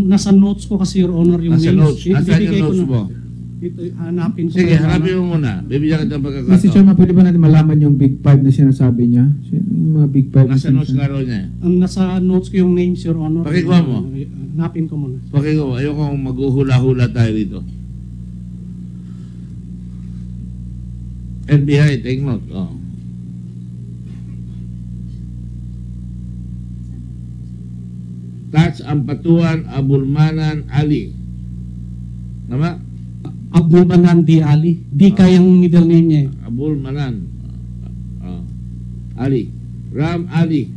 Nasa notes ko kasi, Your Honor, yung nasa names. notes. Nasa yung notes mo? Ito, hanapin ko. Sige, hanapin mo muna. Bibigyan kita ng Mr. pagkakataon. Chairman, pwede ba natin malaman yung Big Five na sinasabi niya? Yung mga Big Five Nasa na notes nga raw niya. Ang nasa notes ko yung names, Your Honor. Pakikuha mo. Hanapin ko muna. Pakikuha. Ayoko maghuhula-hula tayo dito. NBI, take note. Oh. Tats Ampatuan Abulmanan Ali. Tama? Abdul Manan D. Ali. Di kayang middle name niya. Abulmanan. Ali. Ram Ali.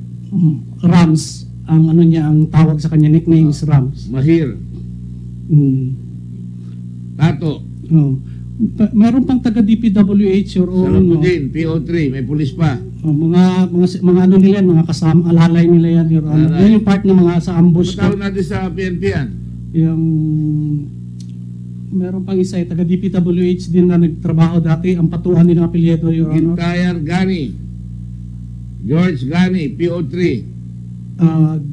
Rams. Ang ano niya, ang tawag sa kanya nickname is Rams. Mahir. Tato. Meron pang taga DPWH, Your Honor. Salapudin, PO3, may pulis pa. Mga ano nila yan, mga kasama, alalay nila yan, Your Honor. Yan yung part ng mga sa ambush. Matawag natin sa PNP yan. Yung meron pang isa, taga DPWH din na nagtrabaho dati, ang patuan din ng apelyedo, Your Honor. Gintayan Gani. George Gani, PO3.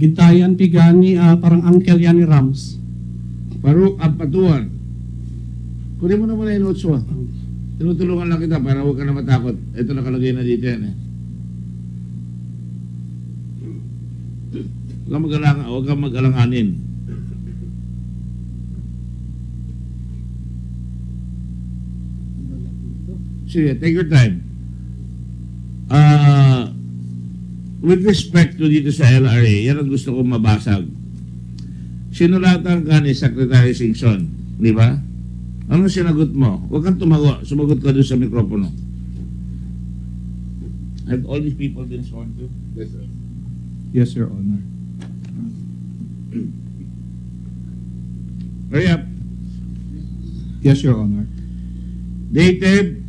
Gintayan Pigani, parang uncle yan ni Rams. Paruk Ampatuan. Kunin mo na muna yung notes mo. Tinutulungan lang kita para huwag ka na matakot. Ito nakalagay na dito yan eh. Huwag kang mag-alanganin. Sige, take your time. With respect to dito sa LRA, yan ang gusto kong mabasag. Sinulatan ka ni Secretary Singson, di ba? Ano sinagot mo? Huwag kang tumago. Sumagot ka doon sa mikropono. Have all these people been sworn to? Yes, sir. Yes, Your Honor. Hurry up. Yes, Your Honor. Dated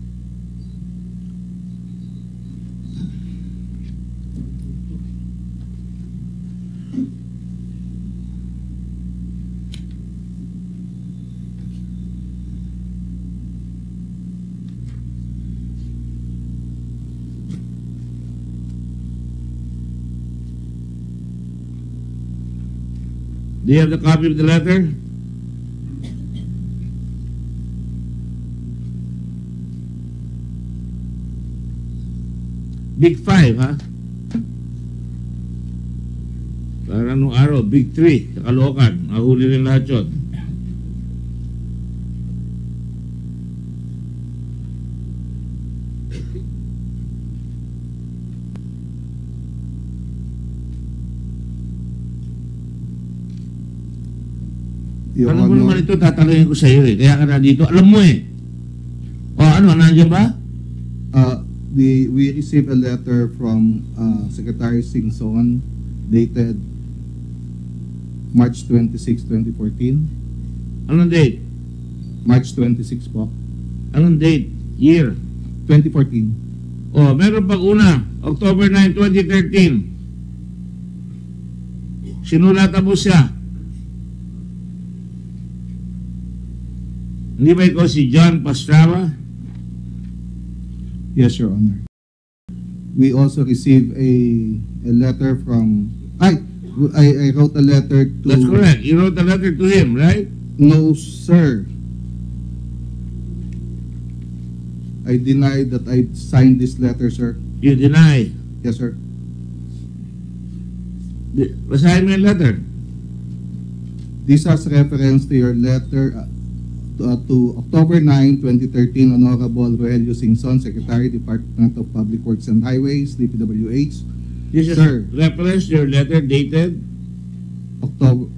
Do you have the copy of the letter? Big 5, ha? Parang nung araw, Big 3, sa Caloocan. Nahuli rin lahat yun. Alam mo naman ito, tatanungin ko sa iyo eh. Kaya ka na dito. Alam mo eh. O ano, nandiyan ba? We received a letter from Secretary Singson dated March 26, 2014. Anong date? March 26 po. Anong date? Year? 2014. O, meron pag una, October 9, 2013. Sinulatan mo siya. Hindi ba ikaw si John Pastrava? Yes, Your Honor. We also received a letter from... I wrote a letter to... That's correct. You wrote a letter to him, right? No, sir. I deny that I signed this letter, sir. You deny? Yes, sir. Basahin mo yung letter. This has reference to your letter to October 9, 2013, Honorable Rogelio Singson, Secretary, Department of Public Works and Highways, DPWH. This is Sir, reference to your letter dated? October.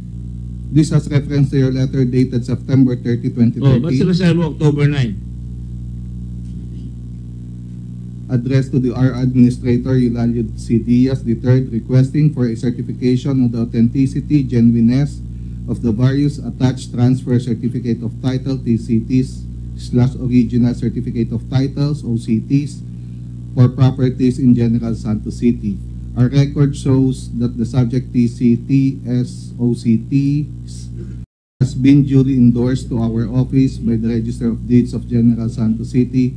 This has reference to your letter dated September 30, 2013. Oh, ba't sinasabi mo October 9? Addressed to the R Administrator Eulalio C. Diaz III, requesting for a certification of the authenticity, genuineness of the various attached transfer certificate of title TCTs/original certificate of titles OCTs for properties in General Santos City. Our record shows that the subject TCTs/OCTs has been duly endorsed to our office by the Register of Deeds of General Santos City,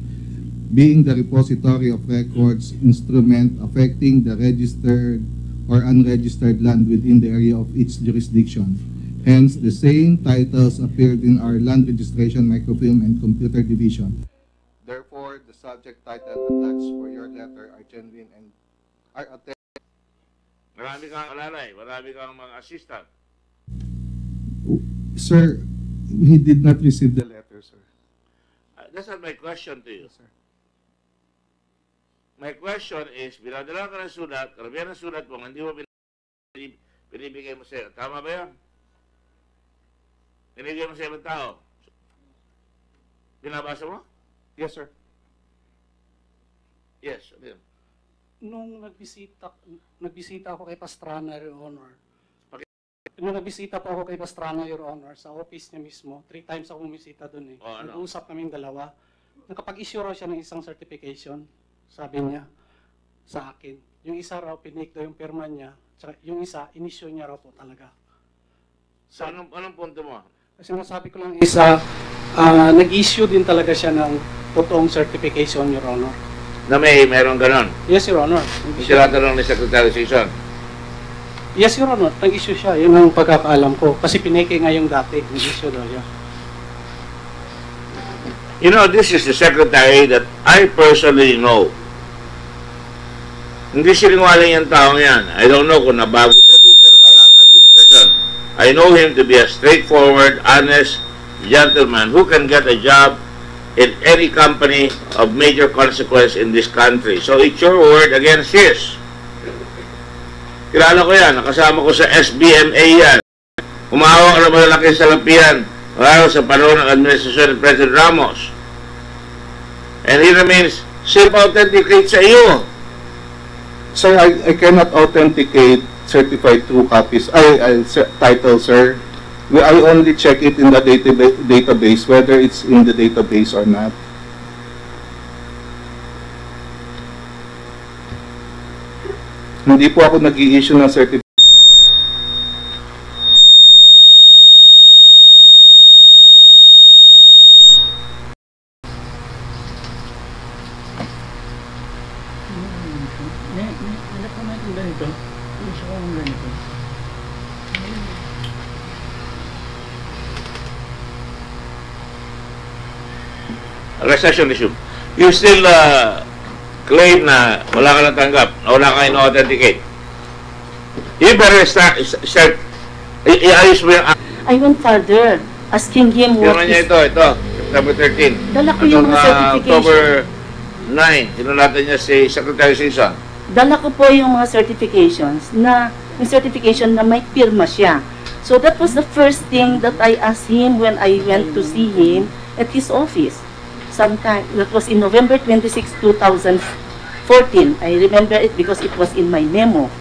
being the repository of records instrument affecting the registered or unregistered land within the area of its jurisdiction. Hence, the same titles appeared in our land registration, microfilm, and computer division. Therefore, the subject title attached for your letter are genuine and are authentic. Marami kang alalay, marami kang mga assistant. Sir, he did not receive the letter, sir. That's not my question to you. Yes, sir. My question is, binadala ka ng sulat, karamihan ng sulat mo, hindi mo binibigay mo sa'yo. Tama ba yan? Binibigay mo sa ibang tao. Binabasa mo? Yes, sir. Yes. Ano yun? Nung nagbisita ako kay Pastrana, Your Honor. Nung nagbisita po ako kay Pastrana, Your Honor, sa office niya mismo, 3 times ako bumisita doon eh. Oh, ano? Nag-uusap kaming dalawa. Nakapag-issue raw siya ng isang certification, sabi niya, sa akin. Yung isa raw, pinake daw yung pirma niya, tsaka yung isa, in-issue niya raw po talaga. So, anong punto mo? Kasi nasabi ko lang isa, nag-issue din talaga siya ng totoong certification, Your Honor. Na meron ganon. Yes, Your Honor. Tinatanong ni Secretary Sison. Yes, Your Honor. Nag-issue siya. Yun ang pagkakaalam ko. Kasi pinake nga yung dati. Nag-issue daw siya. You know, this is the secretary that I personally know. Hindi sinungaling yung taong yan. I don't know kung nabago siya doon sa nakarang administrasyon. I know him to be a straightforward, honest gentleman who can get a job in any company of major consequence in this country. So it's your word against his. Kilala ko yan. Nakasama ko sa SBMA yan. Umahawak na malalaking salapihan lalo sa panahon ng administrasyon ni President Ramos. And he remains self-authenticate sa iyo. Sir, I cannot authenticate certified true copies. Title, sir. I only check it in the database, whether it's in the database or not. Hindi po ako nag-i-issue ng certificate. Recession issue. You still claim na wala ka natanggap, na wala ka ino-authenticate. You better start iayos mo yung... I went further, asking him what Pero niya ito, September 13. Dala ko yung mga certification. October 9, sinulatan niya si Secretary Sison. Dala ko po yung mga certifications na, yung certification na may pirma siya. So that was the first thing that I asked him when I went to see him at his office. Sometime, that was in November 26, 2014. I remember it because it was in my memo.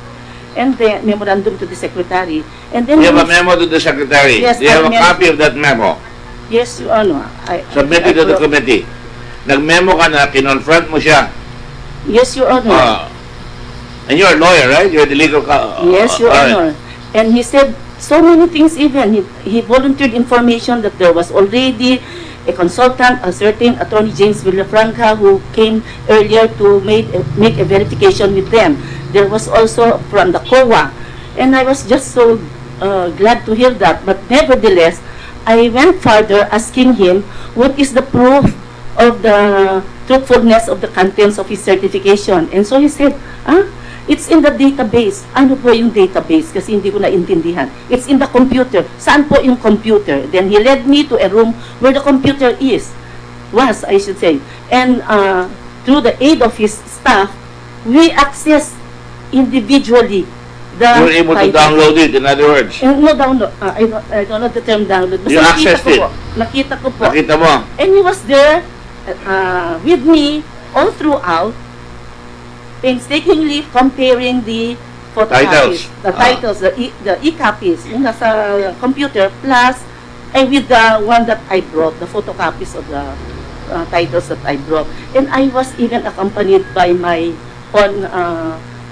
And the memorandum to the secretary. And then You have a memo to the secretary. Yes, Do you have a copy of that memo? Yes, Your Honor. Submitted to the committee. Nag-memo ka na, kinonfront mo siya. Yes, Your Honor. And you're a lawyer, right? You're the legal... Yes, Your Honor. And he said so many things even. He volunteered information that there was already a consultant, a certain Attorney James Villafranca, who came earlier to make a verification with them. There was also from the COA. And I was just so glad to hear that. But nevertheless, I went further asking him what is the proof of the truthfulness of the contents of his certification. And so he said, it's in the database. Ano po yung database? Kasi hindi ko naintindihan. It's in the computer. Saan po yung computer? Then he led me to a room where the computer was, I should say. And through the aid of his staff, we access individually the... You were able to download it, in other words. No, download. I don't know the term download. You accessed it? Nakita ko po. Nakita mo? And he was there with me all throughout, painstakingly comparing the photocopies, the titles, the e-copies yung nasa computer, plus with the one that I brought, the photocopies of the titles that I brought. And I was even accompanied by my own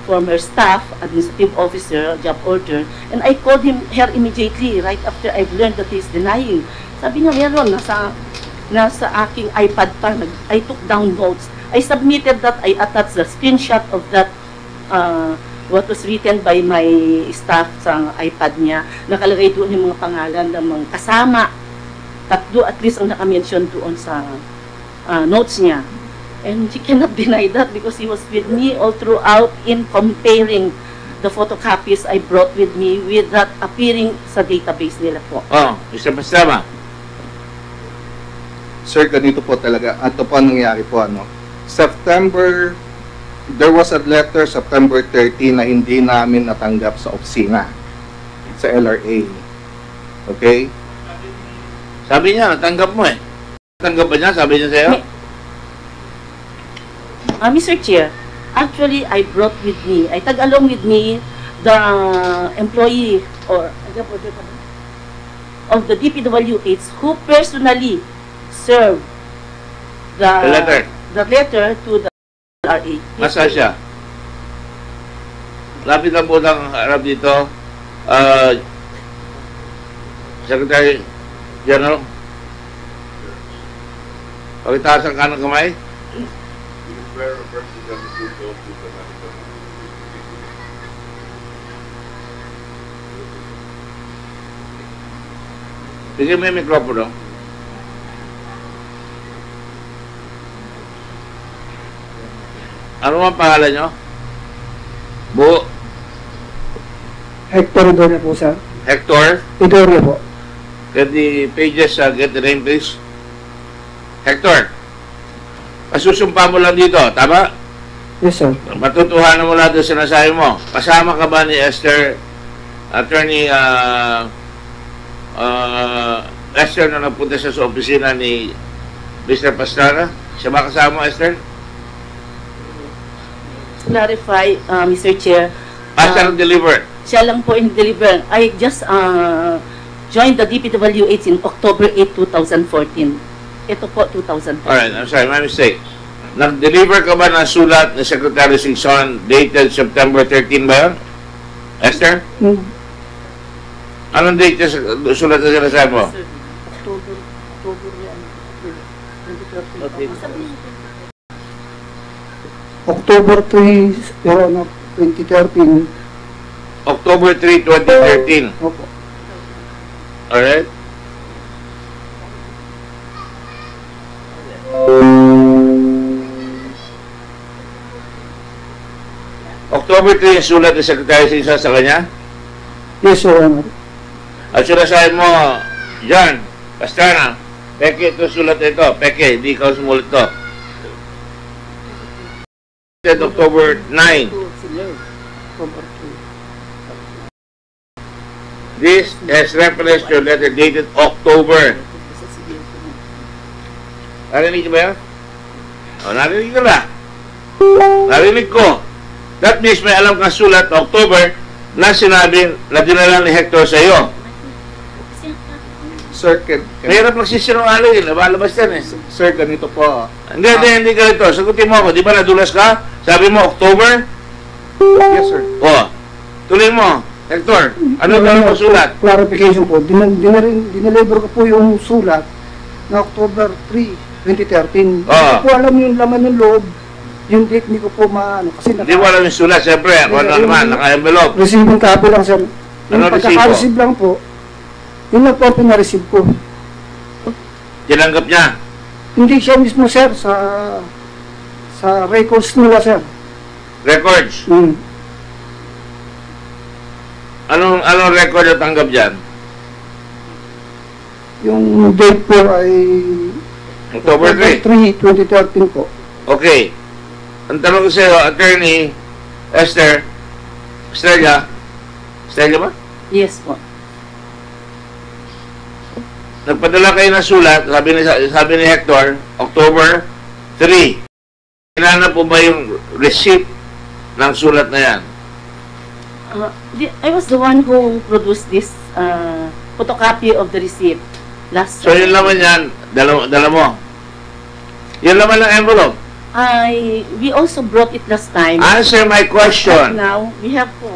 former staff, administrative officer, job order, and I called her immediately right after I've learned that he's denying. Sabi niya, meron, nasa aking iPad pa, I took down notes. I submitted that, I attached the screenshot of that what was written by my staff sa iPad niya. Nakalagay doon yung mga pangalan ng mga kasama. Tatlo at least ang nakamention doon sa notes niya. And she cannot deny that because he was with me all throughout in comparing the photocopies I brought with me with that appearing sa database nila po. Oh, Mr. Pastama. Sir, ganito po talaga. Ito po ang nangyari po, ano. There was a letter September 30 na hindi namin natanggap sa opisina, sa LRA. Okay? Sabi niya, natanggap mo eh. Natanggap ba niya? Sabi niya sa'yo? Mr. Chair, actually, I brought with me, I tag along with me the employee or of the DPWH who personally served the letter to the LRA. Masa siya? Lapit lang po ng harap dito. Secretary General. Pakitaas ang kanang kamay. Bigyan mo yung mikropono. Ano ang pangalan nyo? Buo. Hector Idoria po, sir. Hector? Idoria po. Get the pages, get the name please. Hector. Pasusumpa mo lang dito, tama? Yes, sir. Matutuhanan mo lahat yung sinasabi mo. Kasama ka ba ni Esther, Attorney Esther na nagpunta sa opisina ni Mr. Pastrana? Siya ba kasama mo, Esther? Clarify, Mr. Chair. Siya deliver. Siya lang po in deliver. I just joined the DPWH in October 8, 2014. Ito po, 2014. Alright, I'm sorry, my mistake. Nag-deliver ka ba ng sulat ni Secretary Singson dated September 13 ba yun? Esther? Anong date yung sulat na sinasabi mo? October yan. 2013. October 3, Your Honor, 2013. October 3, 2013. Opo. Alright? October 3 yung sulat ni Secretary Singson sa kanya? Yes, Your Honor. At sinasabi mo, John, Pastrana, peke ito sulat na ito. Peke, hindi ikaw sumulat ito. October 9. This has reference to letter dated October. Narinig ba yan? O, narinig ko na. Narinig ko. That means may alam kang sulat October na sinabi na dinala ni Hector sa iyo. Sir, Mahirap magsisinungaling, nabalabas yan eh. Sir, ganito po. Hindi ganito. Sagutin mo ako. Di ba nadulas ka? Sabi mo, October? Yes, sir. O, tuloy mo. Hector, ano ba ang sulat? Clarification po. Dineliver ko po yung sulat na October 3, 2013. Hindi ko po alam yung laman ng loob. Yung date, hindi ko po maano. Hindi mo alam yung sulat, siyempre. Ako na naman, naka-envelope. Receiving copy lang, sir. Yung Ano pagkaka-receive lang po, yun lang po ang pina-receive ko. Tinanggap niya. Hindi siya mismo, sir, sa records nila, sir. Records. Anong record na tanggap dyan? Yung date po ay October 3. 2013 po. Okay. Ang tanong ko sa iyo, Attorney Esther, Stella ba? Yes po. Nagpadala kayo ng sulat, sabi ni Hector, October 3. Kailangan po ba yung receipt ng sulat na yan? I was the one who produced this photocopy of the receipt last. So yun laman yan, dala mo. Yun laman ng envelope. We also brought it last time. Answer my question. Now, we have po.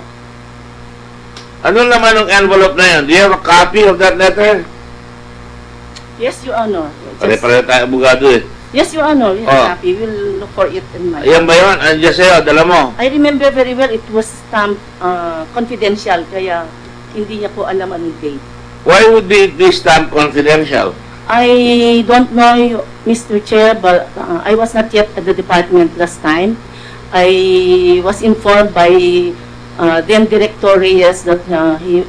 Ano naman ng envelope na yan? Do you have a copy of that letter? Yes, Your Honor. Pare-pare tayo abogado eh. Yes, Your Honor. Yes, Oh. copy. We'll look for it in my... Ayan ba yun? Andiyan sa'yo, dala mo. I remember very well, it was stamped confidential, kaya hindi niya po alam anong date. Why would it be stamped confidential? I don't know, Mr. Chair, but I was not yet at the department last time. I was informed by then Director Reyes that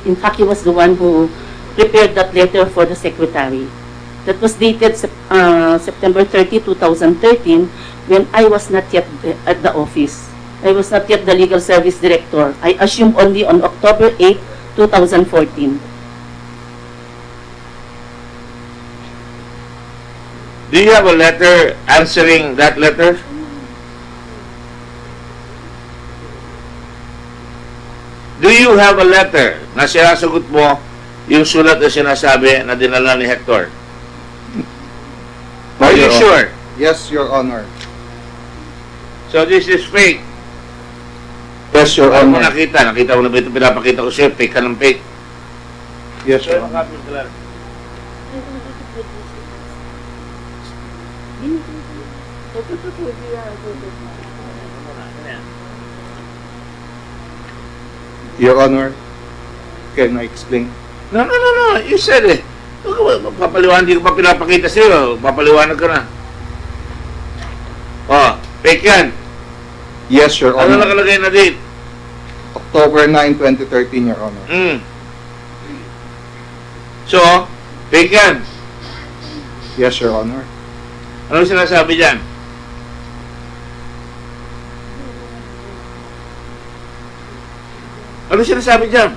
in fact, he was the one who prepared that letter for the secretary. That was dated September 30, 2013, when I was not yet at the office. I was not yet the legal service director. I assume only on October 8, 2014. Do you have a letter answering that letter? Do you have a letter na sinasagot mo yung sulat na sinasabi na dinala ni Hector? Are you sure? Yes, Your Honor. So this is fake. Yes, Your Ano mo Honor. nakita? Nakita mo na ba ito pinapakita ko sa'yo? Fake ka ng fake. Yes, So, Your Honor. Your Honor, can I explain? No. You said it. Papaliwanag, hindi ko pa pinapakita sa'yo. Papaliwanag ka na. Oh, fake yan. Yes, Your Ano Honor. nakalagay na date? October 9, 2013, Your Honor. So, fake yan. Yes, Your Honor. Ano sinasabi dyan? Ano sinasabi dyan?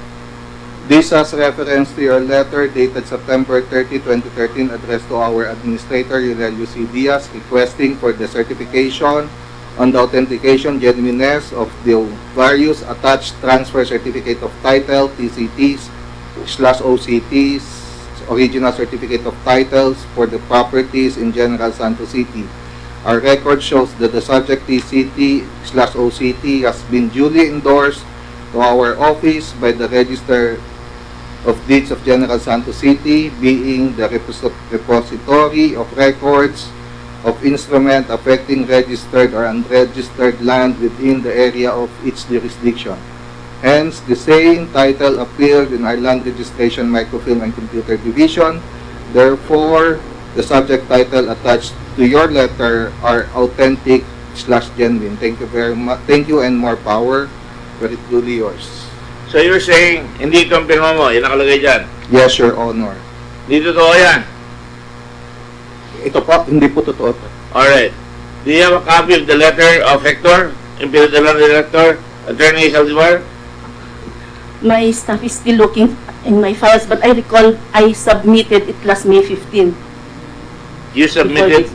This has reference to your letter dated September 30, 2013, addressed to our Administrator, Aurelio C. Diaz, requesting for the certification on the authentication, genuineness of the various attached transfer certificate of title, TCTs/OCTs, original certificate of titles for the properties in General Santos City. Our record shows that the subject TCT/OCT has been duly endorsed to our office by the Register of Deeds of General Santos City, being the repository of records of instrument affecting registered or unregistered land within the area of its jurisdiction. Hence, the same title appeared in our Land Registration Microfilm and Computer Division. Therefore, the subject title attached to your letter are authentic/genuine. Thank you very much. Thank you and more power. Very truly yours. So you're saying, hindi ito ang pinama mo, yan nakalagay dyan. Yes, Your Honor. Hindi totoo yan. Ito po, hindi po totoo. Alright. Do you have a copy of the letter of Hector? Yung pinadala ni Hector? Attorney Saldivar? My staff is still looking in my files, but I recall I submitted it last May 15. You submitted?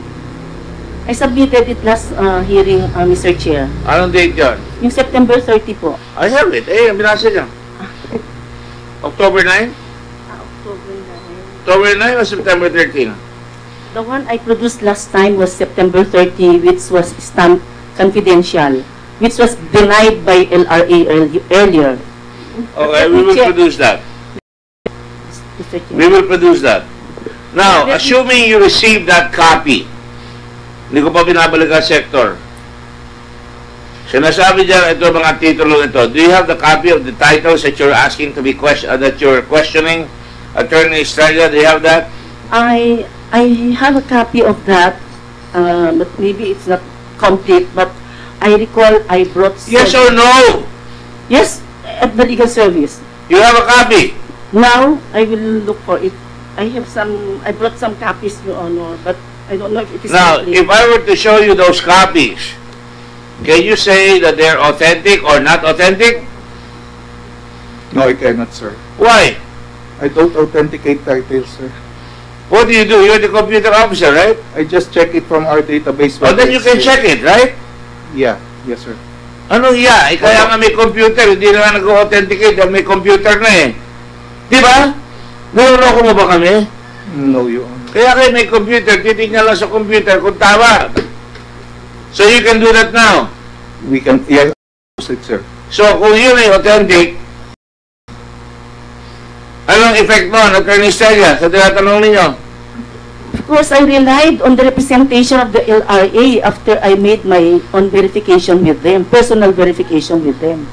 I submitted it last hearing, Mr. Chair. Anong date yun? Yung September 30 po. I have it. Eh, binasa niya. October 9? October 9. October 9 or September 13? The one I produced last time was September 30, which was stamped confidential, which was denied by LRA earlier. Okay, we will produce that. Mr. Chair. We will produce that. Now, assuming you received that copy, hindi ko pa binabalik ang sector. Sinasabi dyan, ito mga titulo nito. Do you have the copy of the titles that you're asking to be that you're questioning? Attorney Estrella, do you have that? I have a copy of that, but maybe it's not complete, but I recall I brought some... Yes or no? Yes, at the legal service. You have a copy? Now, I will look for it. I brought some copies, Your Honor, but I don't know if it is Now, complete. if I were to show you those copies, can you say that they're authentic or not authentic? No, I cannot, sir. Why? I don't authenticate titles, sir. What do? You're the computer officer, right? I just check it from our database. Oh, then you can check it, right? Yeah, yes, sir. Ano iya? Kaya nga may computer, hindi na nga nag-authenticate dahil may computer na eh. Di ba? Naloloko mo ba kami? No, Your Honor. Kaya kayo may computer, titignan lang sa computer kung tama. So you can do that now. We can, yes, sir. So kung yun ay authentic, anong effect mo, Attorney Estrella, sa tinatanong ninyo? Of course, I relied on the representative representation of the LRA after I made my own verification with them, personal verification with them.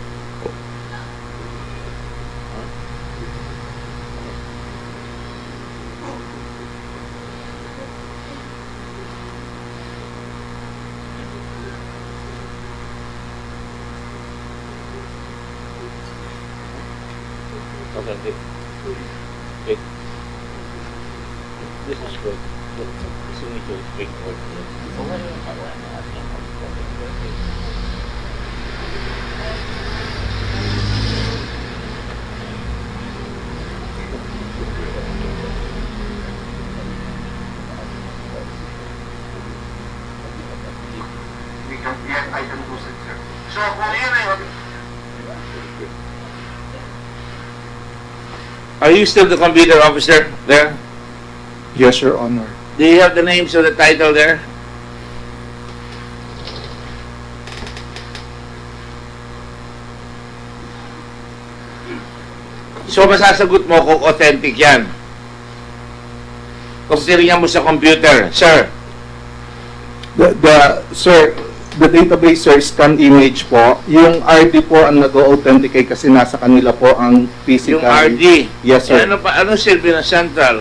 Okay, wait. This is good. This is need to speak more. So, kung yun ay Are you still the computer officer there? Yes, Your Honor. Do you have the names of the title there? So, masasagot mo kung authentic yan. Kung tiringan mo sa computer, sir. Sir, the database, sir, scan image po. Yung RD po ang nag-authenticate kasi nasa kanila po ang physical. Yung RD. Yes, sir. Ano silbi ng central?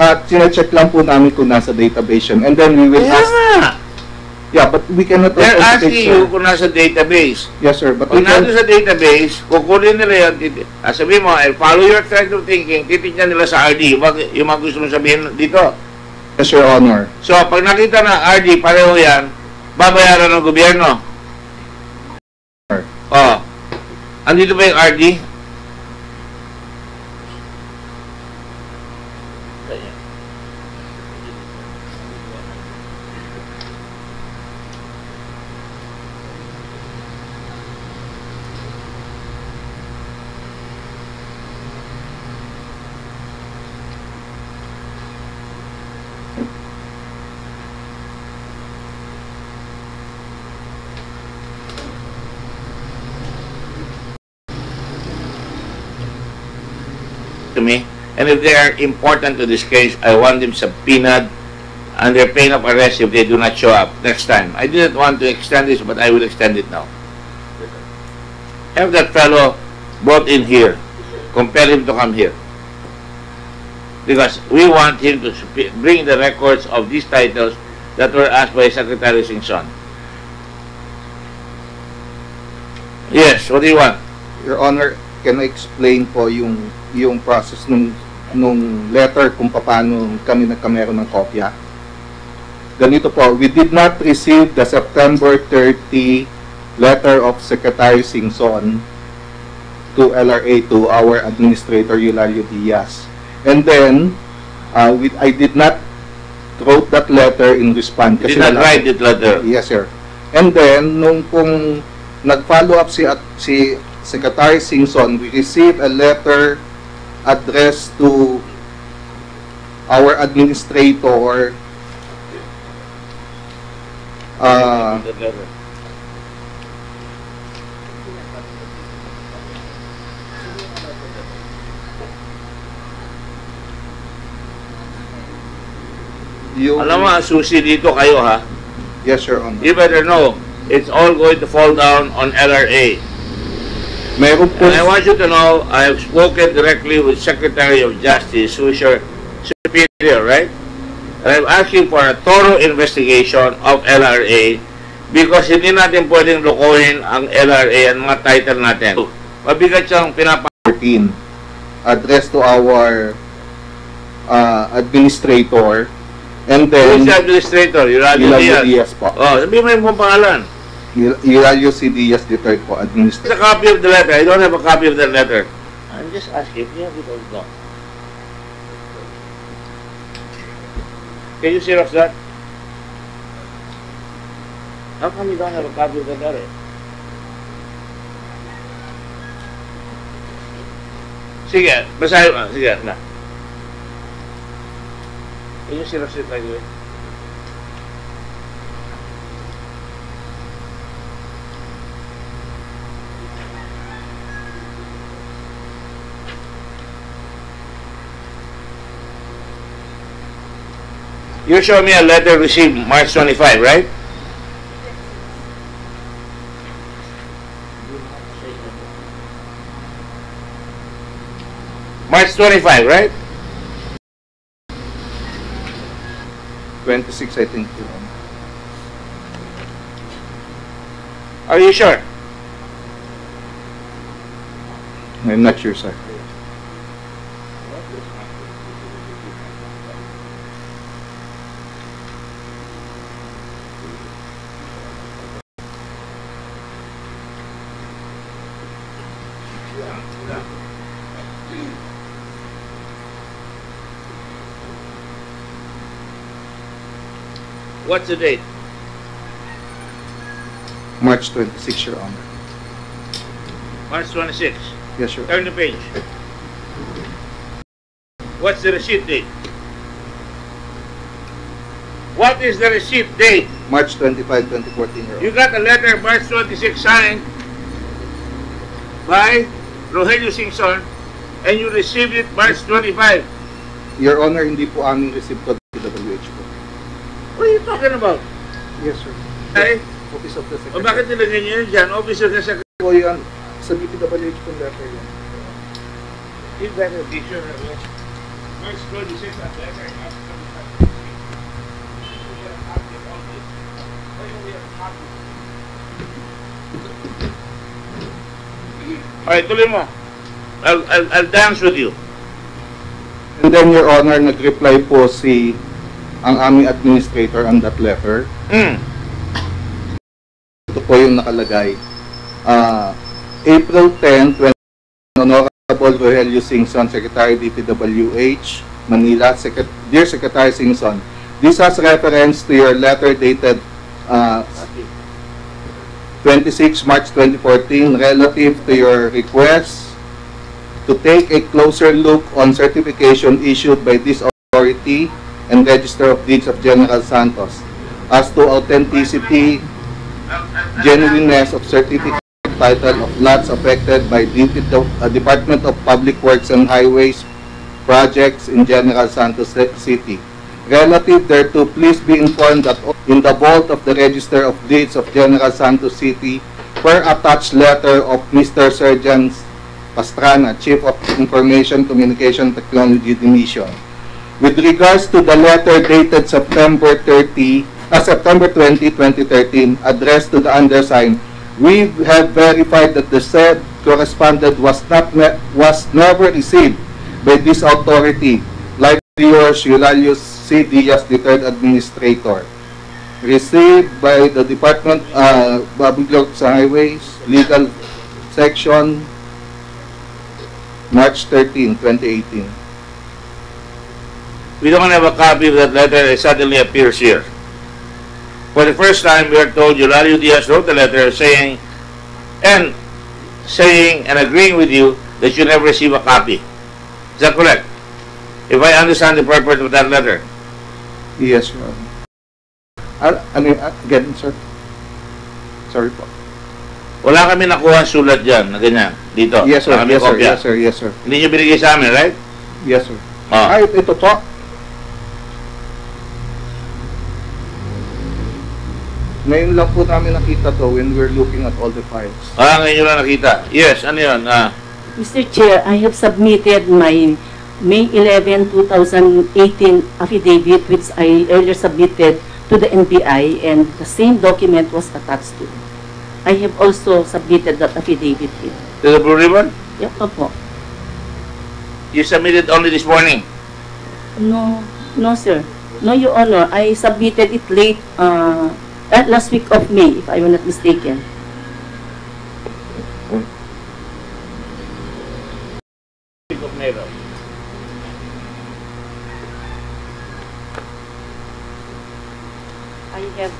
At sinecheck lang po namin kung nasa database yun. And then we will ask. Yeah, but we cannot They're authenticate, asking sir. you kung nasa database. Yes, sir. But Kung we can, nandun sa database, kukunin nila yan. Sabihin mo, I follow your trend of thinking, titignan nila sa RD. Yung mga gusto mong sabihin dito. yes, Your Honor. So, pag nakita na RD, pareho yan, babayaran ng gobyerno. Oh. Andito ba yung RD? To me, and if they are important to this case, I want them subpoenaed under pain of arrest if they do not show up next time. I didn't want to extend this, but I will extend it now. Have that fellow brought in here. Compel him to come here. Because we want him to bring the records of these titles that were asked by Secretary Singson. Yes, what do you want? Your Honor, can I explain po yung process nung letter kung paano kami nagkameron ng kopya? Ganito po, we did not receive the September 30 letter of Secretary Singson to LRA, to our Administrator Eulalio Diaz. And then, I did not wrote that letter in response. You did not write that letter? Yes, sir. And then, nung pong nag-follow up si Secretary Singson, we received a letter addressed to our administrator. Alam mo, susi dito kayo, ha? Yes, Your Honor. You better know, it's all going to fall down on LRA. Meron po. And I want you to know, I have spoken directly with Secretary of Justice, who is your superior, right? And I'm asking for a thorough investigation of LRA because hindi natin pwedeng lukuhin ang LRA and mga title natin. Mabigat siyang addressed to our administrator. And Who's then, the administrator? Eulalio Diaz. Diaz po. Oh, sabihin mo yung pangalan. Eulalio C. Diaz III po, It's administrator. a copy of the letter. I don't have a copy of the letter. I'm just asking if you have it or not. Can you Xerox that? How come you don't have a copy of the letter? Sige, basahin mo. Sige, na. Can you Xerox it right away? You show me a letter received March 25, right? March 25, right? 26, I think. Your Honor. Are you sure? I'm not sure, sir. What's the date? March 26, Your Honor. March 26. Yes, Your Turn the page. What's the receipt date? What is the receipt date? March 25, 2014, Your Honor. You got a letter March 26 signed by Rogelio Singson and you received it March 25. Your Honor, hindi po aming receipt code PWH po. What are you talking about? Yes, sir. Ay, Office of the o Secretary. bakit nilagay niyo yun dyan? Office of the Secretary. Po yan. Sa DPWH po letter yan. Is that a dictionary? March 26 at letter. Alright, tuloy mo. I'll dance with you. And then, Your Honor, nag-reply po ang aming administrator on that letter. Ito po yung nakalagay. April 10, 20, Honorable Rogelio Singson, Secretary DPWH, Manila. Dear Secretary Singson, this has reference to your letter dated 26 March 2014 relative to your request to take a closer look on certification issued by this authority and Register of Deeds of General Santos as to authenticity, genuineness of certificate title of lots affected by Department of Public Works and Highways projects in General Santos City. Relative thereto, please be informed that in the vault of the Register of Deeds of General Santos City, per attached letter of Mr. Sergeant Pastrana, Chief of Information Communication Technology Division. With regards to the letter dated September 20, 2013, addressed to the undersigned, we have verified that the said correspondent was never received by this authority, like yours, Eulalio C. Diaz, the third administrator. Received by the Department of Public Works and Highways, Legal Section, March 13, 2018. We don't have a copy of that letter. It suddenly appears here. For the first time, we are told Eulalio Diaz wrote a letter saying and agreeing with you that you never receive a copy. Is that correct? If I understand the purport of that letter. Yes, Your Honor. Again, sir. Sorry po. Wala kami nakuha sulat dyan na ganyan. Dito. Yes, sir. Wala kami Yes, sir. kopya. Yes, sir. Yes, sir. Hindi nyo binigay sa amin, right? Yes, sir. Ah. Ito po. Ngayon lang po namin nakita to when we're looking at all the files. Ngayon nyo lang nakita. Yes, ano yun? Mr. Chair, I have submitted my May 11, 2018 affidavit which I earlier submitted to the NBI and the same document was attached to it. I have also submitted that affidavit here. To the Blue Ribbon? Yep, opo. You submitted only this morning? No, sir. No, Your Honor. I submitted it late, last week of May, if I am not mistaken. I have...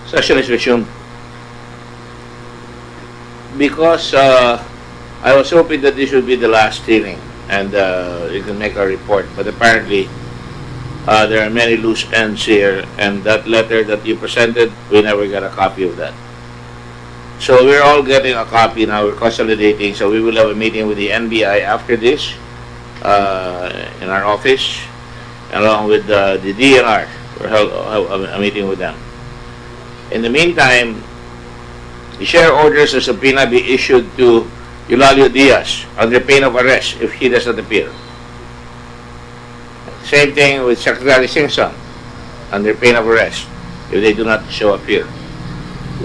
Session is resumed. Because I was hoping that this would be the last hearing and you can make a report, but apparently there are many loose ends here, and that letter that you presented, we never got a copy of that. So we're all getting a copy now. We're consolidating, so we will have a meeting with the NBI after this in our office, along with the DNR. We'll have a meeting with them. In the meantime, the share orders of subpoena be issued to Eulalio Diaz under pain of arrest if he does not appear. Same thing with Secretary Singson under pain of arrest if they do not show up here.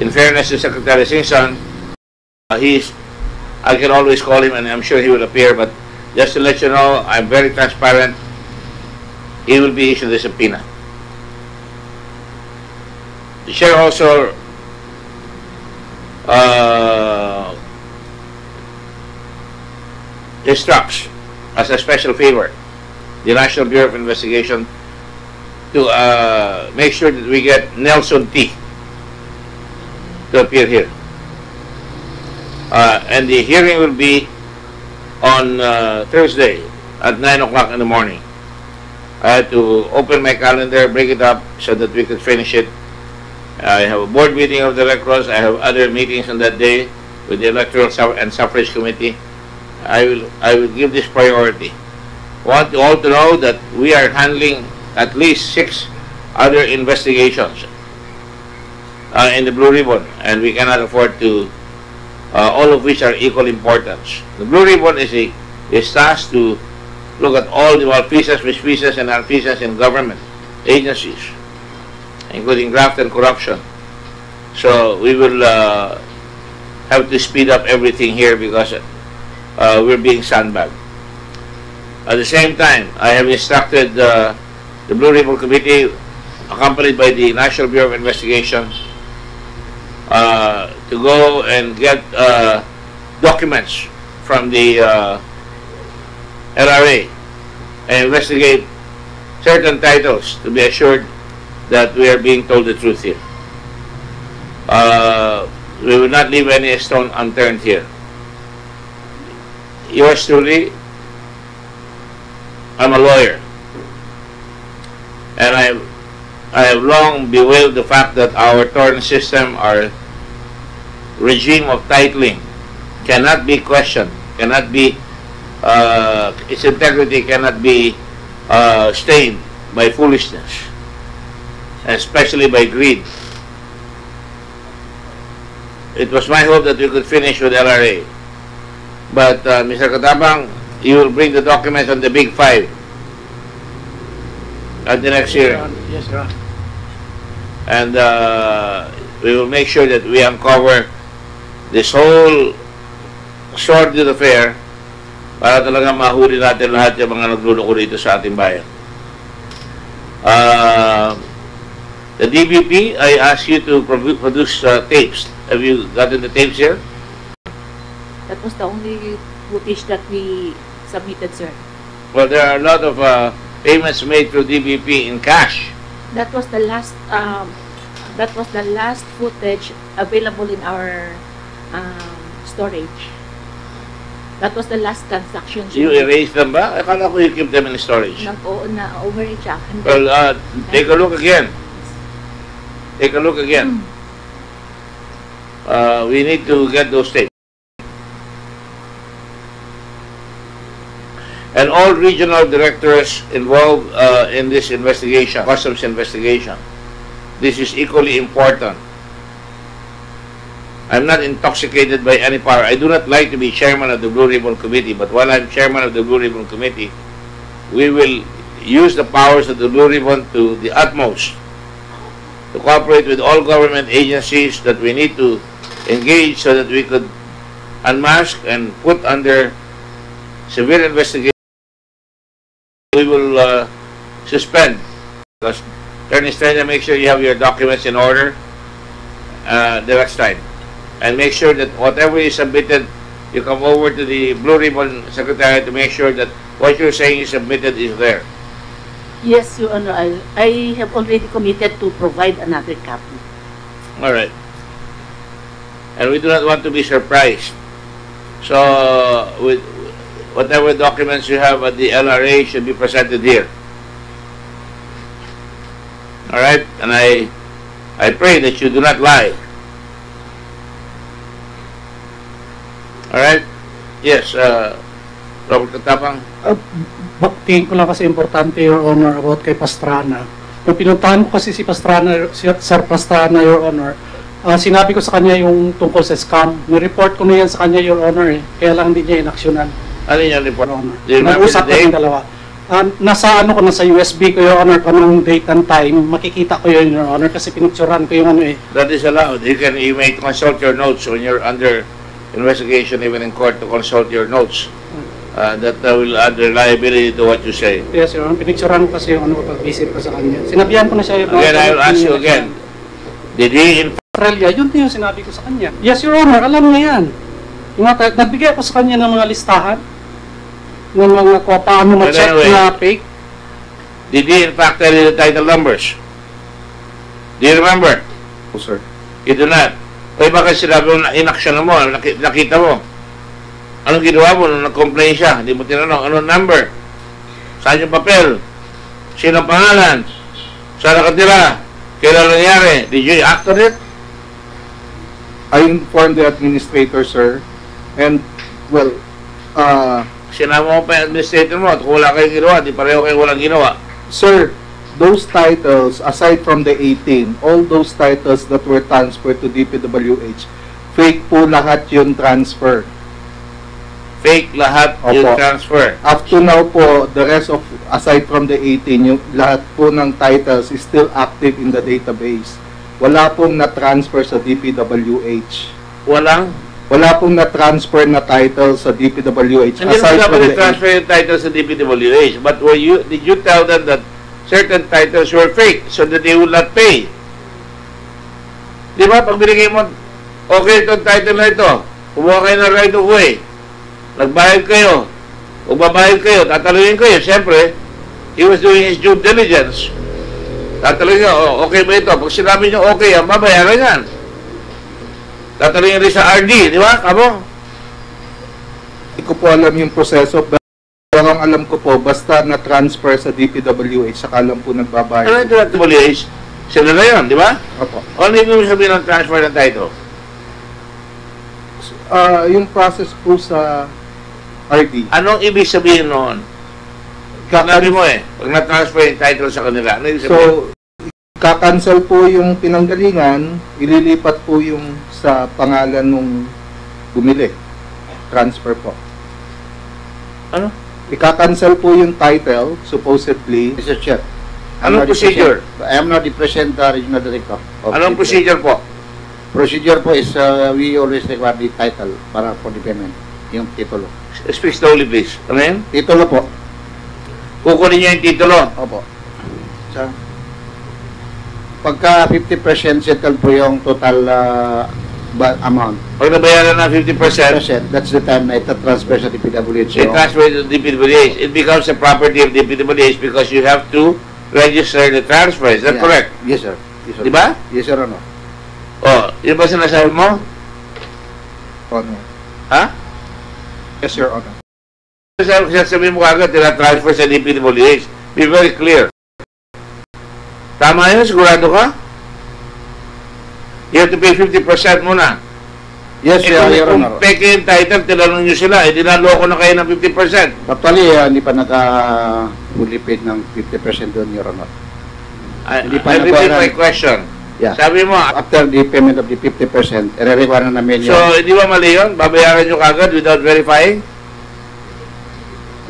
In fairness to Secretary Singson, I can always call him and I'm sure he will appear, but just to let you know, I'm very transparent. He will be issued a subpoena. The chair also instructs, as a special favor, the National Bureau of Investigation to make sure that we get Nelson T. to appear here. And the hearing will be on Thursday at 9 o'clock in the morning. I had to open my calendar, break it up so that we could finish it. I have a board meeting of the Red Cross. I have other meetings on that day with the Electoral and Suffrage Committee. I will give this priority. I want you all to know that we are handling at least 6 other investigations in the Blue Ribbon, and we cannot afford to, all of which are equal importance. The Blue Ribbon is tasked to look at all the malfeasance, misfeasance, and malfeasance in government agencies, including graft and corruption. So we will have to speed up everything here because we're being sandbagged. At the same time, I have instructed the Blue Ribbon Committee, accompanied by the National Bureau of Investigation, to go and get documents from the LRA and investigate certain titles to be assured that we are being told the truth here. We will not leave any stone unturned here. Yours truly, I'm a lawyer, and I have long bewailed the fact that our torrent system, our regime of titling, cannot be questioned, cannot be, its integrity cannot be stained by foolishness, especially by greed. It was my hope that we could finish with LRA But, Mr. Katapang, you will bring the documents on the Big Five at the next hearing. Yes, Your Honor. And we will make sure that we uncover this whole sordid affair para talaga mahuli natin lahat yung mga nagluloko dito sa ating bayan. The DBP, I ask you to produce tapes. Have you gotten the tapes here? That was the only footage that we submitted, sir. Well, there are a lot of payments made through DBP in cash. That was the last. That was the last footage available in our storage. That was the last transaction. You erased them ba? Akala ko you keep them in storage. Na-overreach. Well, take a look again. Take a look again. We need to get those tapes. And all regional directors involved in this investigation, customs investigation, this is equally important. I'm not intoxicated by any power. I do not like to be chairman of the Blue Ribbon Committee, but while I'm chairman of the Blue Ribbon Committee, we will use the powers of the Blue Ribbon to the utmost to cooperate with all government agencies that we need to engage so that we could unmask and put under severe investigation. We will suspend. Because Attorney Estrella, make sure you have your documents in order the next time. And make sure that whatever is submitted, you come over to the Blue Ribbon Secretary to make sure that what you're saying is submitted is there. Yes, Your Honor. I have already committed to provide another copy. All right. And we do not want to be surprised. So, with whatever documents you have at the LRA should be presented here. All right? And I pray that you do not lie. All right? Yes, Robert Katapang. Tingin ko lang kasi importante, Your Honor, about kay Pastrana. Yung pinuntahan ko kasi si Pastrana, si Sir Pastrana, Your Honor, sinabi ko sa kanya yung tungkol sa scam. Ni-report ko na yan sa kanya, Your Honor, Kaya lang hindi niya inaksyonan. Ano yung report? Your Honor. Do you remember Nag-usap the date? kami dalawa. Nasa ano ko, nasa USB ko, Your Honor, kanong date and time. Makikita ko yun, Your Honor, kasi pinicturan ko yung ano eh. That is allowed. You may consult your notes when you're under investigation, even in court, to consult your notes. That will add reliability to what you say. Yes, Your Honor. Pinicturan ko kasi yung ano pag-visit ko sa kanya. Sinabihan ko na siya, Your Honor. Again, I will ask you again. Did he in Australia, yun din yung sinabi ko sa kanya. Yes, Your Honor, alam niya yan. Nagbigay ako sa kanya ng mga listahan ng mga paano ma-check anyway, na fake. Did he in fact tell you the title numbers? Do you remember? Oh, sir. You do not. Kaya bakit sinabi mo na inaksyon mo, nakita mo? Anong ginawa mo nung nag-complain siya? Hindi mo tinanong, anong number? Saan yung papel? Sino ang pangalan? Saan nakatira? Kailan nangyari? Did you act on it? I informed the administrator, sir, and, well, Sinama mo pa yung administrator mo at kung wala kayong ginawa, di pareho kayo walang ginawa. sir, those titles, aside from the 18, all those titles that were transferred to DPWH, fake po lahat yung transfer. Fake lahat yung Opo. transfer. Up to now po, the rest of, aside from the 18, yung lahat po ng titles is still active in the database. Wala pong na-transfer sa DPWH. Wala pong na-transfer na title sa DPWH. Hindi naman dapat i-transfer yung title sa DPWH. But did you tell them that certain titles were fake so that they would not pay? Di ba? Pag binigay mo, okay itong title na ito, kumuha kayo ng right of way, nagbayad kayo, magbabayad kayo, tatalungin kayo. Siyempre, he was doing his due diligence. Tatalungin nyo, okay ba ito? Pag sinabi nyo okay, ang babayaran yan. Tatalungin rin sa RD, di ba? Kamo? Hindi ko po alam yung proseso, pero ang alam ko po, basta na-transfer sa DPWH, saka lang po Ano nagbabayad. yung DPWH? Sila na yun, di ba? Opo. Ano yung sabihin ng transfer ng title? Yung process po sa RD. Anong ibig sabihin noon? Kakabi mo pag na-transfer yung title sa kanila, ano ibig sabihin? So, kakancel po yung pinanggalingan, ililipat po yung sa pangalan nung bumili. transfer po. Ano? Ika-cancel po yung title, supposedly. Mr. Chair. Anong procedure? I am not the present regional director. Anong procedure po? Procedure po is we always require the title para for the payment. Yung titulo. Speak slowly, please. Ano yun? Titulo po. Kukunin niya yung titulo. Opo. Sa pagka 50% settle po yung total amount. Pag nabayaran na 50%, That's the time na ita-transfer sa DPWH. it transfer to DPWH. It becomes a property of DPWH because you have to register the transfer. Is that correct? Yes, sir. Yes, sir. Diba? Yes, sir, ano? Oh, yun ba sinasabi mo? Honor. Ha? Yes, Your Honor. Sabi mo kagad, transfer sa DPWH. Be very clear. Tama yun? Sigurado ka? You have to pay 50% muna. Yes, Eh, Your kung Honor. peke yung title, tinanong nyo sila, eh, dinaloko na kayo ng 50%. Actually, hindi pa naka-fully paid ng 50% doon, Your Honor. I Hindi pa repeat nabayaran. my question. Yeah. Sabi mo, After the payment of the 50%, i-require na namin so, hindi ba mali yun? Babayaran nyo kagad without verifying?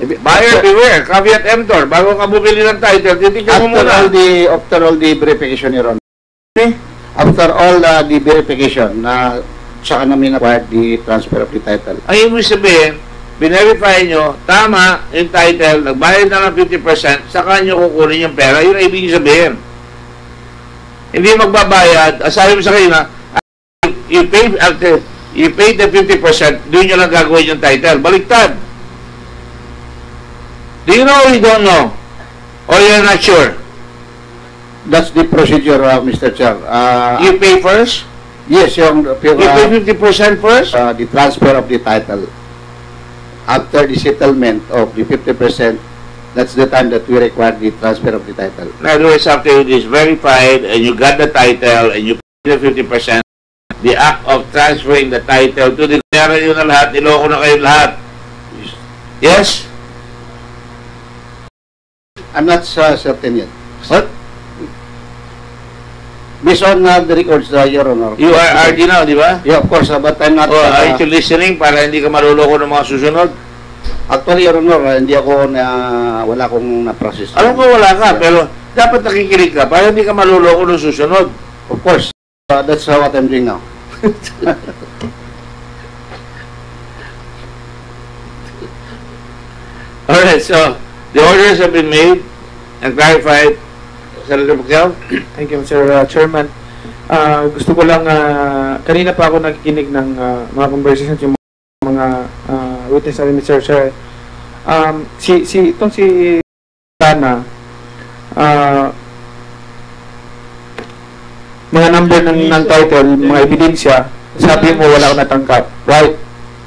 Buyer beware, caveat emptor. Bago ka bumili ng title, titignan mo muna. After all the verification, Your Honor. Eh? After all the verification, na saka namin acquired the transfer of the title. Ang ibig sabihin, binerify nyo, tama yung title, nagbayad na ng 50%, saka nyo kukunin yung pera, yun ang ibig sabihin. Hindi magbabayad, sabi mo sa kayo na, you pay the 50%, doon nyo lang gagawin yung title. Baliktad. Do you know or you don't know? Or you're not sure? That's the procedure, Mr. Chair. You pay first? Yes, yung You pay 50% first? the transfer of the title. After the settlement of the 50%, that's the time that we require the transfer of the title. In other words, after it is verified and you got the title and you pay the 50%, the act of transferring the title to the kaya yun na lahat, niloko na kayo lahat. Yes? I'm not certain yet. What? Based on the records, Your Honor. You are RD now, di ba? Yeah, of course, but I'm not... Oh, are you listening para hindi ka maluloko ng mga susunod? Actually, Your Honor, hindi ako wala akong na-process. Alam ko wala ka, pero dapat nakikinig ka para hindi ka maluloko ng susunod. Of course, that's what I'm doing now. Alright, so, the orders have been made and clarified. Senator Pacquiao? Thank you, Mr. Chairman. Gusto ko lang, kanina pa ako nakikinig ng mga conversations yung mga witness natin, Mr. Chair. Itong si Dana, mga number ng title, mga ebidensya, sabi mo wala ko natanggap. Right?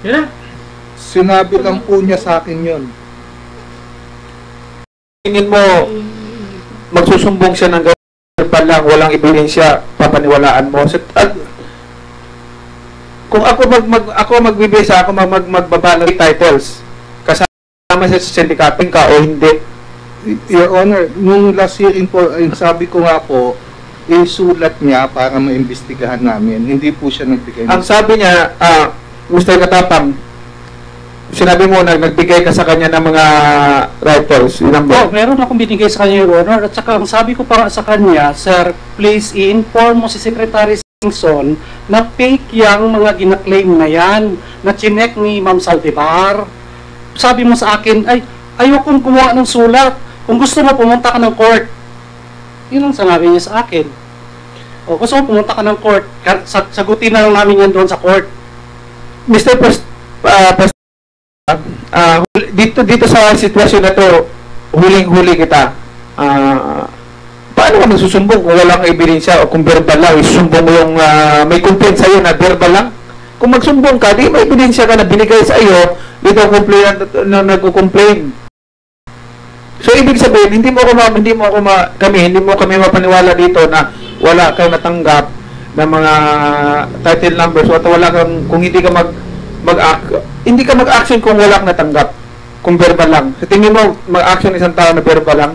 Yeah. Sinabi lang po niya sa akin yun. Tingin mo, magsusumbong siya ng verbal lang, walang ebidensya, papaniwalaan mo. Kung ako magbibisa, ako magbaba ng titles, kasama sa sindikating ka o hindi. Your Honor, nung last hearing po, sabi ko nga po, isulat niya para maimbestigahan namin. Hindi po siya nagbigay. Ang sabi niya, Mr. Katapang, sinabi mo na nagbigay ka sa kanya ng mga rifles. Oh, meron akong binigay sa kanya, Your Honor. At saka, ang sabi ko pa sa kanya, Sir, please i-inform mo si Secretary Singson na fake yung mga ginaklaim na yan, na chinek ni Ma'am Saldivar. Sabi mo sa akin, ay, ayokong gumawa ng sulat. Kung gusto mo, pumunta ka ng court. Yun ang sinabi niya sa akin. O, gusto mo, pumunta ka ng court. Sagutin na lang namin yan doon sa court. Mr. Dito sa sitwasyon na to, huling-huli kita. Paano ka magsusumbong kung walang ebidensya o kung verbal lang? Isusumbong mo yung may complaint sa'yo na verbal lang? Kung magsumbong ka, di may ebidensya ka na binigay sa iyo, dito na nagko-complain. So, ibig sabihin, hindi mo kami mapaniwala dito na wala kang natanggap ng mga title numbers o wala kang, kung hindi ka hindi ka mag-action kung wala kang natanggap, kung verbal lang. Sa tingin mo, mag-action isang tao na verbal lang?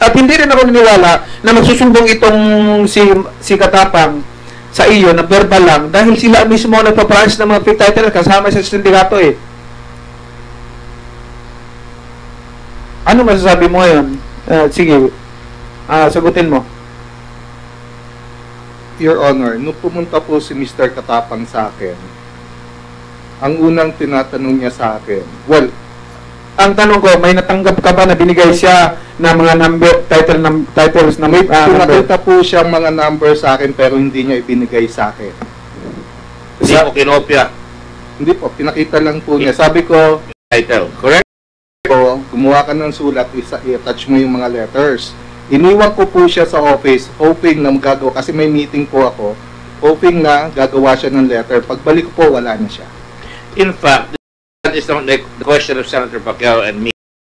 At hindi rin ako niniwala na magsusumbong itong si Katapang sa iyo na verbal lang dahil sila mismo ang nagpa-branch ng mga fake title kasama sa sindikato eh. Ano masasabi mo ngayon? Sige, sagutin mo. Your Honor, nung pumunta po si Mr. Katapang sa akin, ang unang tinatanong niya sa akin, well, Ang tanong ko, may natanggap ka ba na binigay siya ng mga titles na may number? pinakita po siyang mga number sa akin pero hindi niya ibinigay sa akin. Hindi mo kinopya. Hindi po, pinakita lang po niya. Sabi ko, Title, correct? gumawa ka ng sulat, i-attach mo yung mga letters. Iniwan ko po siya sa office, hoping na magagawa, kasi may meeting po ako, hoping na gagawa siya ng letter. Pagbalik ko po, wala na siya. In fact, that is not the question of Senator Pacquiao and me.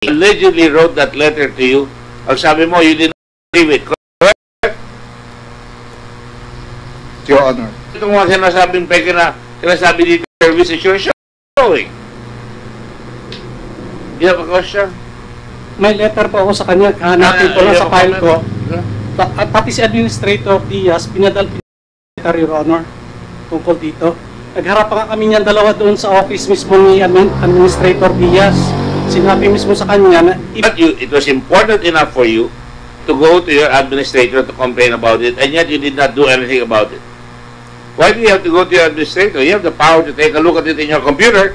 He allegedly wrote that letter to you. Ang sabi mo, you did not receive it. Correct? Your Honor. Ito mga sinasabing peke na sinasabi dito, service is your showing. Do you have a question? May letter po ako sa kanya, hanapin ko lang sa file ko. At pati si Administrator Diaz, pinadal letter, Your Honor, tungkol dito. Nagharap pa kami niyan dalawa doon sa office mismo ni Administrator Diaz. Sinabi mismo sa kanya na But it was important enough for you to go to your administrator to complain about it, and yet you did not do anything about it. Why do you have to go to your administrator? You have the power to take a look at it in your computer.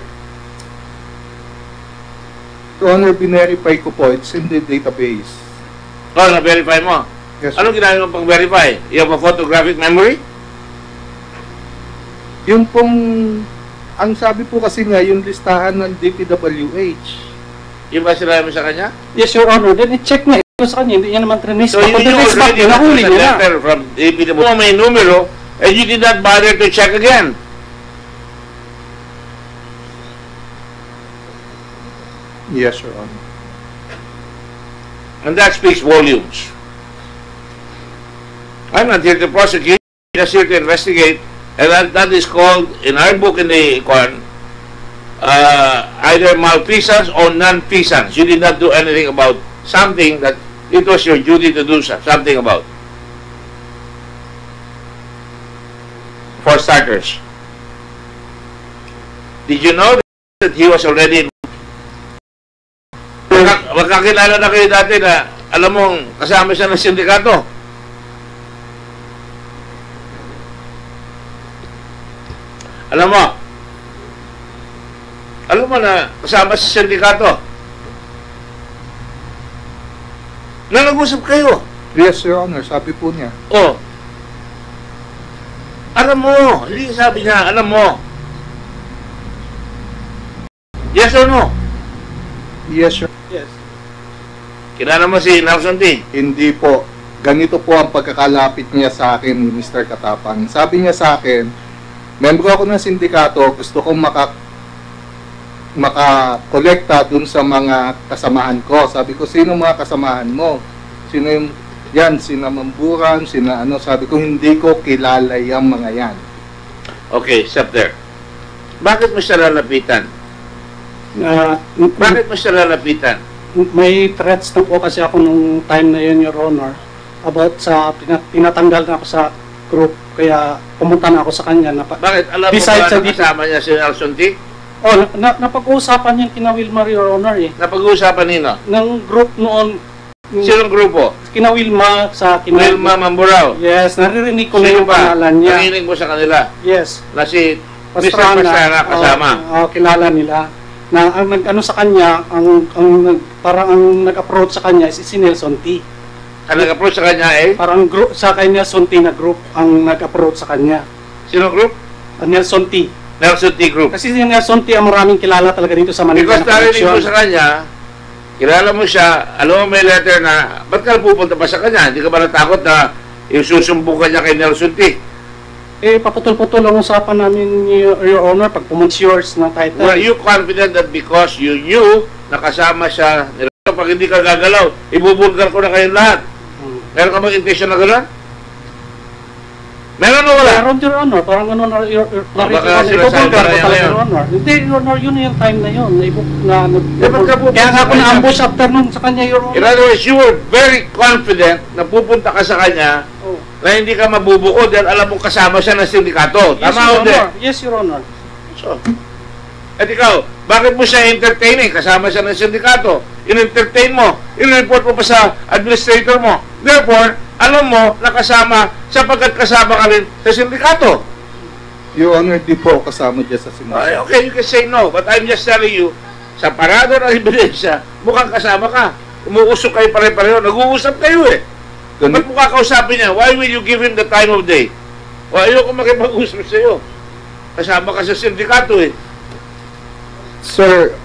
Your Honor, binerify ko po, it's in the database. Oh, na-verify mo. Yes, Anong ginagawa mo pag-verify? You have a photographic memory? yung pong, ang sabi po kasi nga, yung listahan ng DPWH. Yung ba sinabi mo sa kanya? yes, Your Honor, then i-check niya ito sa kanya, hindi niya naman trinis. So you already got nahuli a niya na. letter from DPWH. May numero, and you did not bother to check again. Yes, Your Honor. And that speaks volumes. I'm not here to prosecute, I'm just here to investigate. And that is called, in our book in the either malfeasance or non-feasance. You did not do anything about something that it was your duty to do something about. For starters, did you know that he was already magkakilala na kayo dati na alam mong kasama siya ng sindikato? Alam mo na kasama sa sindikato na nag-usap kayo. Yes, Your Honor, sabi po niya. Oh, alam mo, hindi sabi niya, alam mo. Yes or no? Yes, Your Yes. Kilala mo si Nelson T? Hindi po. Ganito po ang pagkakalapit niya sa akin ni Mr. Katapang. Sabi niya sa akin, membro ako ng sindikato, gusto kong makakolekta dun sa mga kasamahan ko. Sabi ko, sino mga kasamahan mo? Sino yung, yan, sina Mamburan, sina ano. Sabi ko, hindi ko kilala yung mga yan. Okay, stop there. Bakit mo siya lalapitan? Bakit mo siya lalapitan? May threats na po kasi ako nung time na yun, Your Honor, about sa tinatanggal na ako sa group, kaya pumunta na ako sa kanya. Bakit? Alam mo Besides ba sa na kasama niya si Nelson T? Oh, napag-uusapan yan kina Wilmar, Your Honor eh. Napag-uusapan nino? Ng group noon. Sinong grupo? Kina Wilma sa Wilma Mamburao? Yes, naririnig ko na Sino yung ba? pangalan niya. Nanginig mo sa kanila? Yes. Na si Mr. Pastrana kasama? Kilala nila. Na ang nag-ano sa kanya, parang ang nag-approach sa kanya si Nelson T. Ang nag-approach sa kanya eh? Parang group, sa kanya Nelson T na group ang nag-approach sa kanya. Sino group? Nelson T. Nelson T group. Kasi si Nelson T ang maraming kilala talaga dito sa Manila. Because narinig mo sa kanya, kilala mo siya, alam mo may letter na, ba't ka pupunta pa sa kanya? Hindi ka ba natakot na yung susumbong ka niya kay Nelson T? Eh, paputol-putol ang usapan namin, Your Honor, pag pumunta yours na title. Were you confident that because you knew nakasama siya, pag hindi ka gagalaw, ibubulgar ko na kayong lahat? Meron ka bang intention na gano'n? Meron o wala? Meron, Your Honor, parang ano na, baka sinasabi na yan ngayon. Your Honor. Hindi, Your Honor, yun yung time na yun. Kaya nga ako na-ambush after nun sa kanya, Your Honor. In other words, you were very confident na pupunta ka sa kanya na hindi ka mabubuo dahil alam mong kasama siya ng sindikato. Yes, Tama Your o di? Honor. Yes, Your Honor. So, at ikaw, bakit mo siya entertaining? Kasama siya ng sindikato. In-entertain mo. In-report mo pa sa administrator mo. Therefore, alam mo na kasama sapagkat kasama ka rin sa sindikato. Your Honor, di po kasama dyan sa Ay, sinasya. okay, you can say no. But I'm just telling you, sa parado ng ebidensya, mukhang kasama ka. Umuusok kayo pare-pareho. Nag-uusap kayo eh. Ba't mo kakausapin niya? Why will you give him the time of day? O ayoko makipag-usap sa iyo. Kasama ka sa sindikato eh. Sir,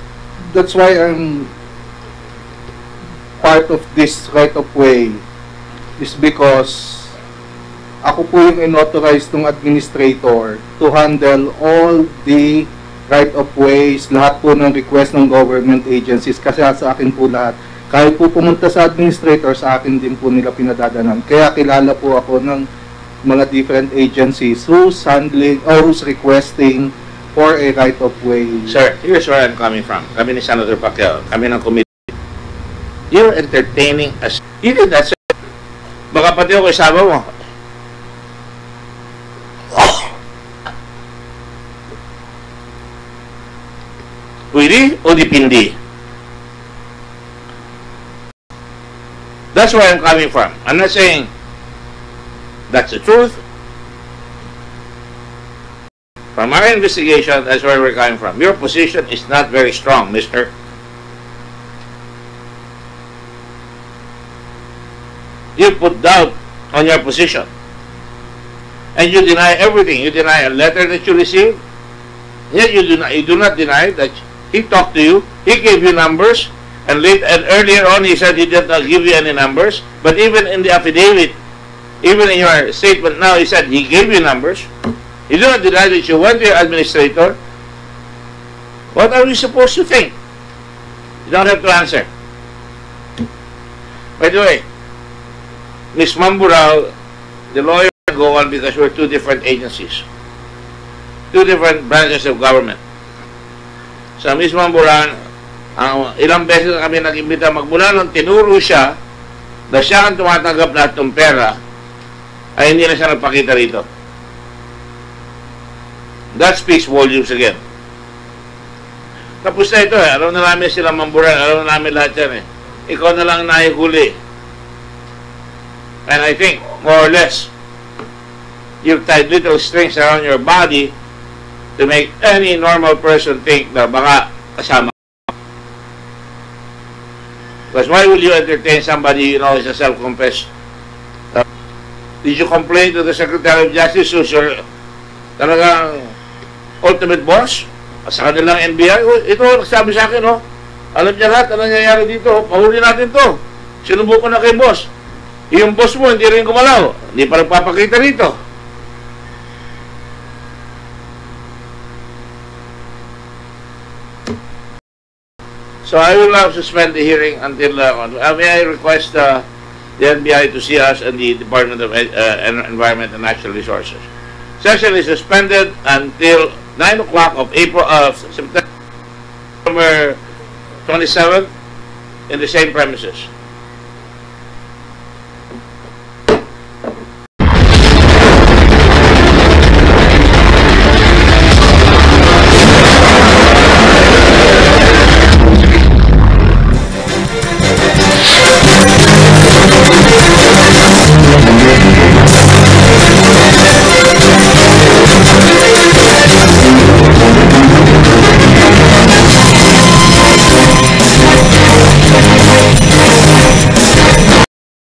that's why I'm part of this right-of-way is because ako po yung in-authorize ng administrator to handle all the right-of-ways, lahat po ng request ng government agencies, kasi sa akin po lahat. Kahit po pumunta sa administrator, sa akin din po nila pinadadanan. Kaya kilala po ako ng mga different agencies who's handling or who's requesting for a right-of-way. Sir, here's where I'm coming from. Kami ni Senator Pacquiao, kami ng committee. You're entertaining us. You did that, sir. Baka pati ako isama mo. Pwede o dipindi? That's where I'm coming from. I'm not saying that's the truth. From our investigation, that's where we're coming from. Your position is not very strong, mister. You put doubt on your position. And you deny everything. You deny a letter that you received. Yet you do not deny that he talked to you. He gave you numbers. And earlier on, he said he did not give you any numbers. But even in the affidavit, even in your statement now, he said he gave you numbers. You do not deny that you went to your administrator. What are we supposed to think? You don't have to answer. By the way, Ms. Mamburao, the lawyer go on because we're two different agencies. Two different branches of government. Sa Ms. Mamburao, ilang beses na kami nag-imbita magmula nung tinuro siya na siya ang tumatanggap lahat ng pera ay hindi na siya nagpakita rito. That speaks volumes again. Tapos na ito eh. Alam na namin sila Mamburan. Alam na namin lahat yan eh. Ikaw na lang nahihuli. And I think, more or less, you've tied little strings around your body to make any normal person think na baka kasama. Because why will you entertain somebody you know is a self-confessed? Did you complain to the Secretary of Justice who's your talagang ultimate boss? Sa kanilang NBI? Ito, nagsabi sa akin, oh. Alam niya lahat, ano nangyayari dito? Pahuli natin to. Sinubukan na kay boss. Yung boss mo, hindi rin gumalaw. Hindi pa nagpapakita rito. So I will now suspend the hearing until may I request the NBI to see us and the Department of Environment and Natural Resources. Session is suspended until 9 o'clock of September 27th in the same premises.